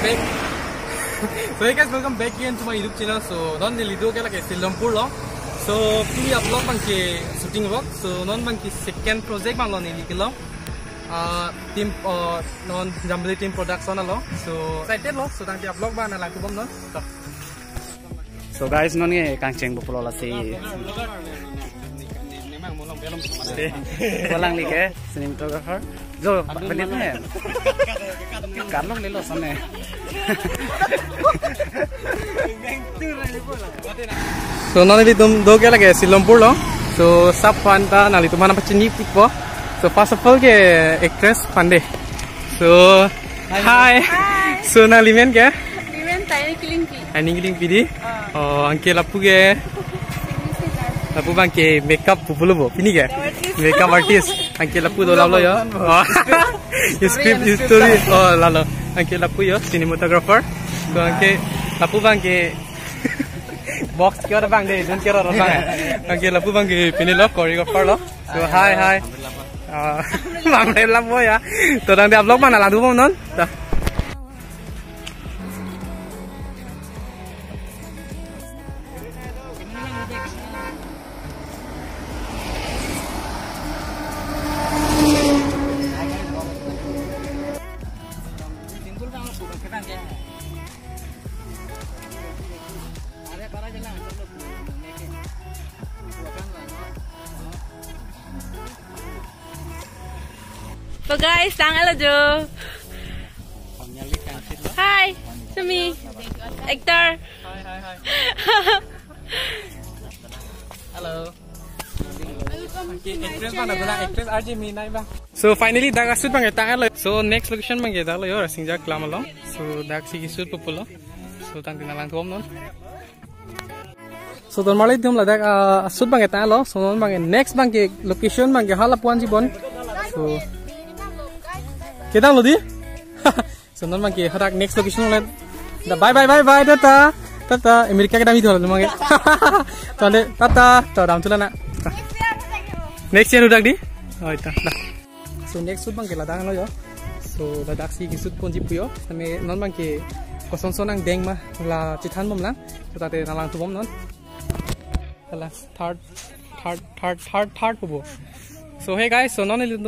back. So hey guys, welcome back again to my YouTube channel. So non the video ke lage Silampur lo. So pini upload bang ke shooting vlog. So non bang ke second project bang lo ni likilo. Team non Jambali team production lo. So excited lo. So tang ti upload bang na lagu bom non. So guys, non ye kangceng bupulola si. Walang like cinematographer. Jo, belit na yan. Karlong lilo sana. So non itu do ke lage Silampur lo. So sab panta nali tu mana pacini pipo. So first of all ke actress Pande. So hi. So nali men ke? Limen tiny killing pi. Ani giling pidi. Oh angke lapu ke. Lapu bang ke makeup pupulu bo. Pini ke? Makeup artist. Angke lapu do lalo ya. Script story. Oh lalo. Angke lapu ya cinematographer. So angke lapu bang ke box kira bang deh, don't kira orang bang. Angke lapu bang ke pini lo choreographer lo. So hi. Bang deh lapu ya. Torang dia vlog mana lalu mau non? Dah. So guys, tangan lo Jo. Hi, Sumi, actor. Hi. Hello. Actress mana gula actress RJ Mina bang. So finally dah shoot bang kita lo. So next location bang kita lo yo Singja Klama lo. So dah si shoot populo. So tang tinalang tuom non. So normally tuom lah dah shoot bang kita lo. So non bang next bang ke location bang ke halapuan si bon. So kita lo di. So non bang ke hadak next location lo. Dah bye tata. Amerika kita mitu lo bang. Tade tata. Tadam tu lah nak. Next year udah di. Oh itu. So next shoot bang ke ladang lo yo. So ladang si shoot pun jipu yo. Kami non bang ke kosong sonang deng mah la citan bom lang. So tadi nalang tu bom non. Lah third pubo. So hey guys, so non itu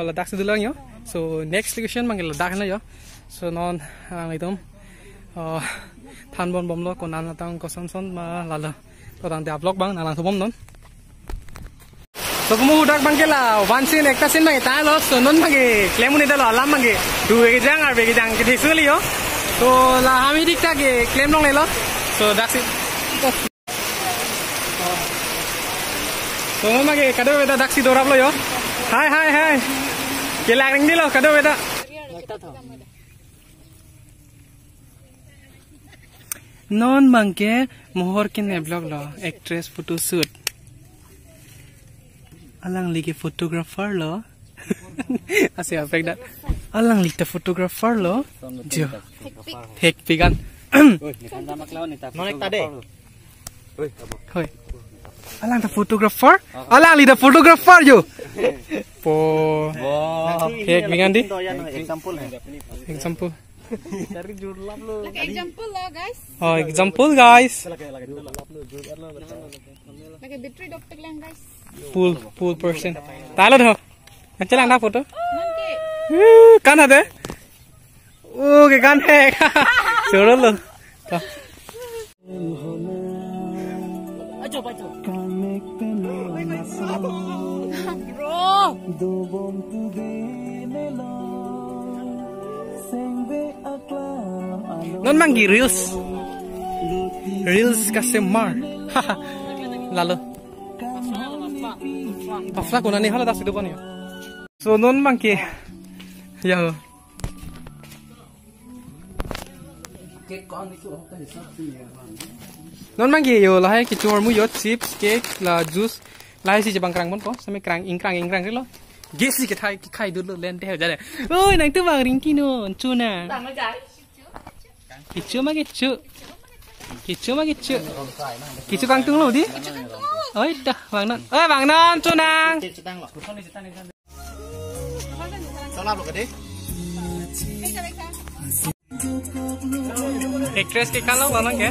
ladang si dulang yo. So next location bang ke ladang lo yo. So non itu than bom lo konan latang kosong son mah lala. So tadi upload bang nalang tu bom non. So kamu udah bangke lah, one scene ekta scene bangke tahu loh, so non bangke, claim ini dah alam bangke, dua kejang atau kejang kita sekali yo, so lah kami dikta ke claim dong lo, so dah sih, so non bangke kado beda dah sih dorap lo yo, hai, kelak ring di lo kado beda, non bangke mohor kene vlog lo, actress photo shoot. Alang lagi photographer lo. Asyik apa dah? Alang lagi photographer lo. Jo. Hek pigan. Nonek tadi. Hoi. Alang the photographer? Alang lagi photographer jo. Po. Hek pigan di. Example. Cari jurlap lo. Example lo guys. Oh example guys. Like battery doctor lang guys. Full person. Talo dah. Macam mana foto? Nanti. Kan ada? Oh, ke kan hai. Suruh lo. Ajo. Bro. Non mangi reels kasih mar. Lalu. Pasal kau nani halat asli depan ya. So non mangi. Ya. Non mangi yo lah hai kicau mu yo chips, cake, la juice, lah si jepang kerang pun po, sampai kerang ingkrang lo. Gesi kita kai dulu lente jadi. Oh, nang tu bang ringki no, cuna. Kicau mah kicau. Kicau kangtung lo di. Oh, dah bang non. Bang non, cuna. Salah lo kade. Actress ke kalau nang ke?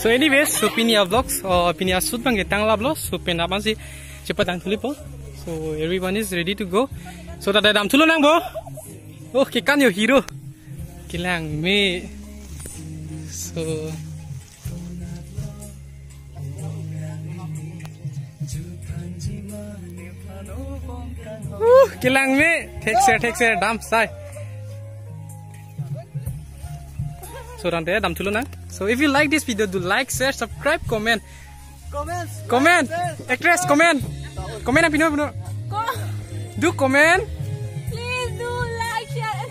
So anyways, so pinia vlogs or pinia shoot bang getang lah vlog. So pin apa sih cepat ang tulip po. So everyone is ready to go. So tada dam tulun nang bo. Oh kikan yo hero. Kilang me. So kilang me. Take share dam sai. So rante dam tulun nang. So if you like this video, do like, share, subscribe, comment. Comment. Actress, comment. Comment apa pino? Do comment. Please do like, share, and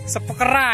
Subscribe.